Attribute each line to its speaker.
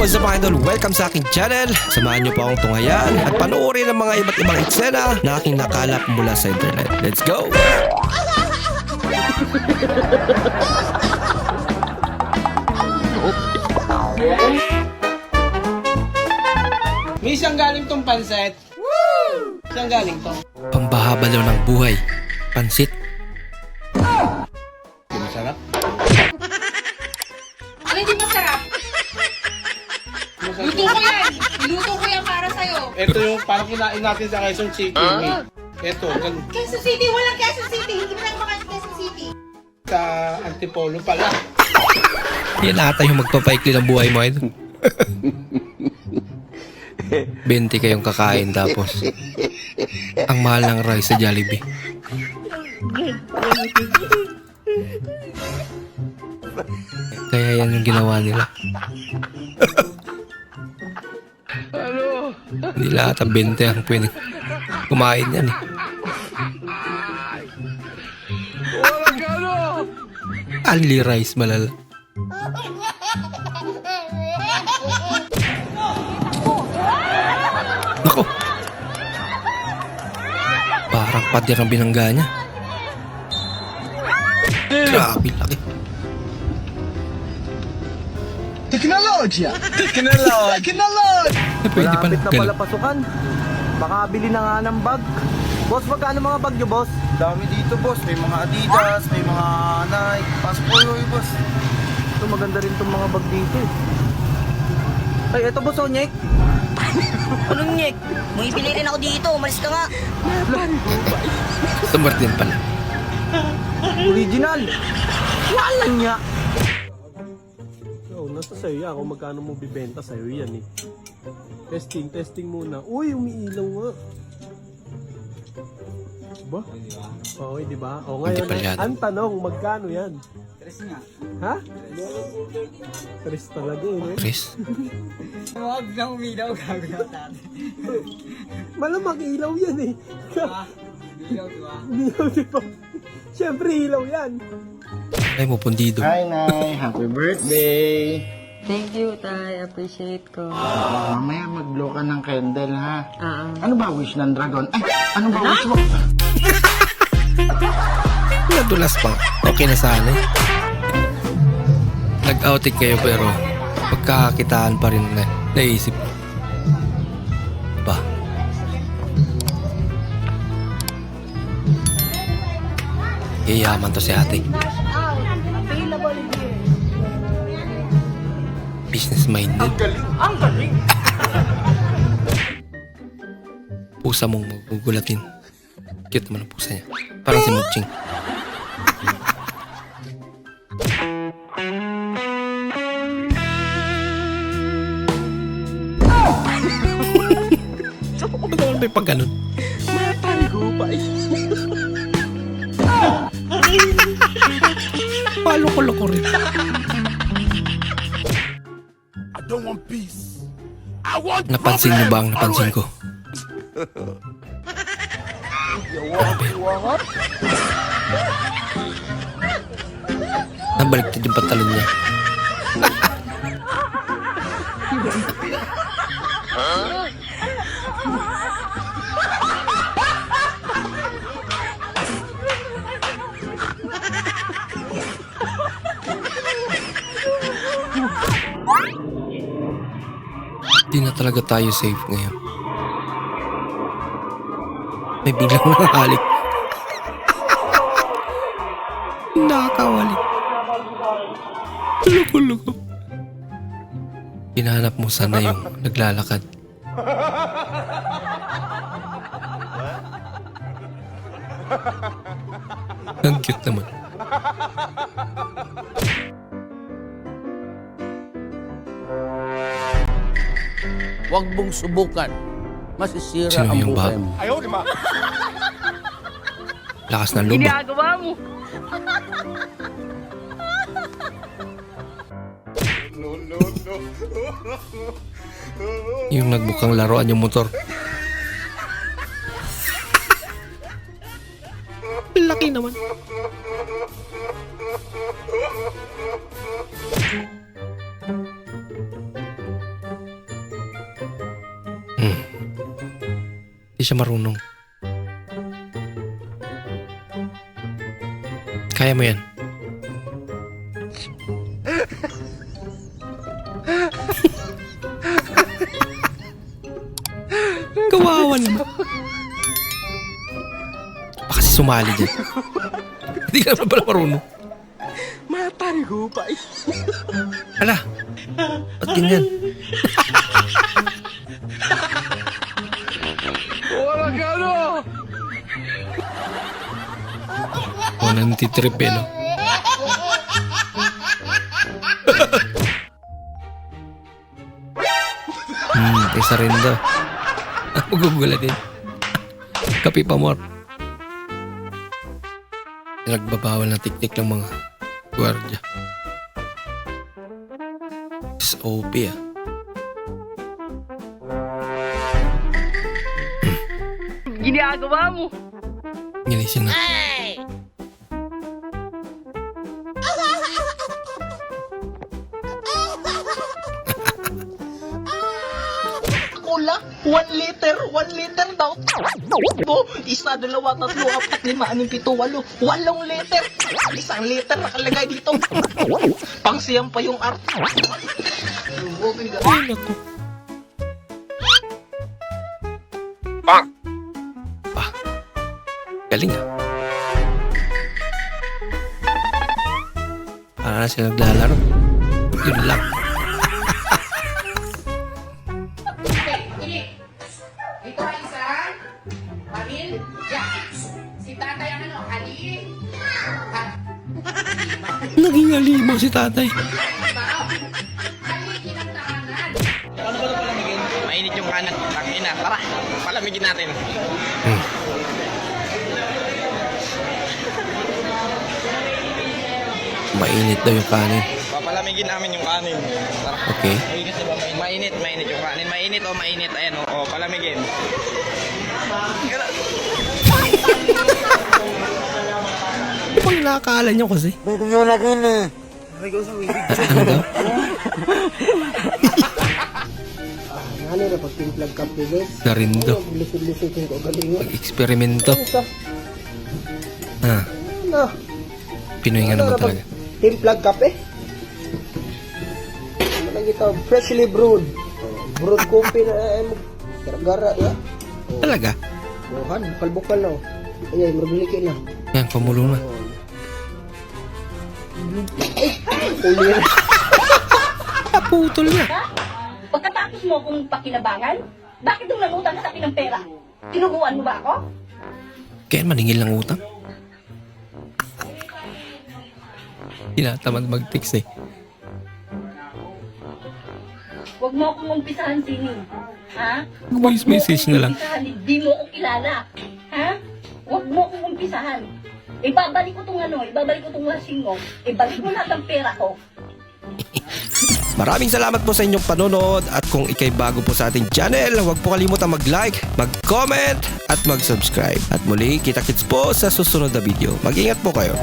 Speaker 1: what's up mga idol? Welcome sa aking channel. Samahan niyo po akong tunghayan at panoorin ang mga iba't ibang eksena na aking nakalap mula sa internet. Let's go!
Speaker 2: May isang galing tong pansit. Woo! Isang galing to.
Speaker 1: Pambahaba daw ng buhay. Pansit.
Speaker 2: Masarap.
Speaker 3: Ano hindi masarap? Luto ko yan! Luto ko yan para sa'yo!
Speaker 2: Ito yung parang kinain natin sa Quezon City. Ito,
Speaker 3: Quezon City! Walang Quezon City! Hindi mo lang makain Quezon City!
Speaker 2: sa Antipolo pala.
Speaker 1: Yan ata yung magpapaikli ng buhay mo idol. 20 kayong kakain tapos ang mahal ng rice sa Jollibee. Kaya yan yung ginawa nila. Hindi lahat ang 20 ang pwedeng kumain yan eh. Only rice malala. Nako. Parang pader ang binangga niya. Grabe laki.
Speaker 4: Teknolohiya! Teknolohiya!
Speaker 1: Pwede pa
Speaker 5: Malapit na pala
Speaker 1: nagkalat.
Speaker 5: pasukan. Baka bili na nga ng bag. Boss, magkano mga bag nyo, boss?
Speaker 4: Dami dito, boss. May mga Adidas, may mga Nike. Passpolo, boss.
Speaker 5: Ito, maganda rin itong mga bag dito eh. Ay, eto boss, oh, Nyek.
Speaker 6: Anong nyek? May pili rin ako dito, umalis ka nga.
Speaker 1: Sa Martin pala.
Speaker 5: Original. Wala niya. Yo, nasa sa'yo yan. Kung magkano mo bibenta sa'yo yan eh. Testing muna. Uy, umiilaw nga. Ba? Oo, di ba? O ngayon,
Speaker 1: palyado.
Speaker 5: ang tanong, magkano yan? Tres nga. Ha? Tres talaga eh. No?
Speaker 1: Chris.
Speaker 6: Huwag na umilaw, gagawin natin.
Speaker 5: Malamang ilaw yan eh.
Speaker 6: Ilaw, di ba?
Speaker 5: Ilaw, di ba? Siyempre, ilaw yan.
Speaker 1: Ay mo pundido.
Speaker 4: Hi, Nay. Happy birthday.
Speaker 6: Thank you, Tay. Appreciate ko.
Speaker 4: Mamaya mag-blow ka ng candle, ha?
Speaker 6: Ah.
Speaker 4: Ano ba wish ng dragon? Ay, ano ba wish mo?
Speaker 1: Nadulas pa. Okay na sana eh. Nag-outing kayo pero pagkakakitaan pa rin na naisip. Ba? Yayaman to si ate. Business minded.
Speaker 5: Ang galing!
Speaker 1: Pusa mong magugulatin. Cute naman ang pusa niya. Parang si Muching. Ba't naman may pag ganun? Paloko-loko rin. Napansin niyo ba ang napansin ko? Nabaliktad yung pantalon niya. Di na talaga tayo safe ngayon. May biglang nakahalik. Nakakawalik. Loko-loko. Hinahanap mo sana yung naglalakad. Ang cute naman.
Speaker 7: Huwag mong subukan. Masisira
Speaker 1: Sino
Speaker 7: ang
Speaker 1: yung
Speaker 7: buhay
Speaker 1: bag?
Speaker 7: mo.
Speaker 1: Lakas ng loob.
Speaker 6: Ginagawa mo.
Speaker 1: Yung nagbukang laruan yung motor. Laki naman. Hindi siya marunong. Kaya mo yan. Kawawa naman. Baka kasi sumali dyan. Hindi ka naman pala marunong.
Speaker 5: Matay ko pa eh.
Speaker 1: Hala, ba't ganyan?
Speaker 5: Wala ka ano!
Speaker 1: O, nantitrip eh, no? Isa rin daw. Magugula din. Kapi pa more. Nagbabawal na tiktik ng mga gwardiya. SOP ah.
Speaker 6: Ginagawa mo.
Speaker 1: Ginising na.
Speaker 2: Kulang. 1 liter. 1 liter daw. Mo, isa, dalawa, tatlo, apat, lima, anim, pito, walo. 8 liter. 1 liter nakalagay dito. Pangsiyam pa yung art.
Speaker 1: Ay, naku. Ah, galing ah. Para na sila naglalaro. Yun lang.
Speaker 3: Ito ay isang pamilya. Si tatay ang ano, Ali.
Speaker 1: Naging alima si tatay.
Speaker 2: Mainit yung kanan. Tangina, tara. Palamigin natin.
Speaker 1: Mainit daw yung kanin.
Speaker 2: Papalamigin namin yung kanin. Tara.
Speaker 1: Okay.
Speaker 2: Mainit yung kanin. Mainit o mainit. Ayan o, palamigin.
Speaker 1: Ano bang nakakala nyo kasi?
Speaker 4: Pwede nyo na kin eh.
Speaker 1: Ano daw?
Speaker 2: Ano na pag timplag ka po guys?
Speaker 1: Narindo.
Speaker 2: Lisod-lisod yung kagaling.
Speaker 1: Pag-eksperimento. Ah,
Speaker 2: Ano?
Speaker 1: Pinoy nga naman talaga.
Speaker 2: Timplag kape? Ano lang ito? Freshly brewed. Brewed coffee na gara-gara ya.
Speaker 1: Talaga?
Speaker 2: Bukan, bukal-bukal na. Ayan, magbili na.
Speaker 1: Yan, pamulo na.
Speaker 2: Uli na.
Speaker 1: Naputol na.
Speaker 6: Pagkatapos mo akong pakinabangan, bakit nung nangutang ka sa akin ng pera? Tinuguan mo ba ako?
Speaker 1: Kaya maningil ng utang. Tinatamad mag-text eh.
Speaker 6: Huwag mo akong umpisahan, Sining. Ha?
Speaker 1: Voice message na lang.
Speaker 6: Hindi mo ako kilala. Ha? Huwag mo akong umpisahan. Ibabalik ko tong lasing mo. Ibalik mo lahat ang pera ko.
Speaker 1: Maraming salamat po sa inyong panonood at kung ikay bago po sa ating channel, huwag po kalimutan mag-like, mag-comment at mag-subscribe. At muli, kita-kits po sa susunod na video. Mag-ingat po kayo.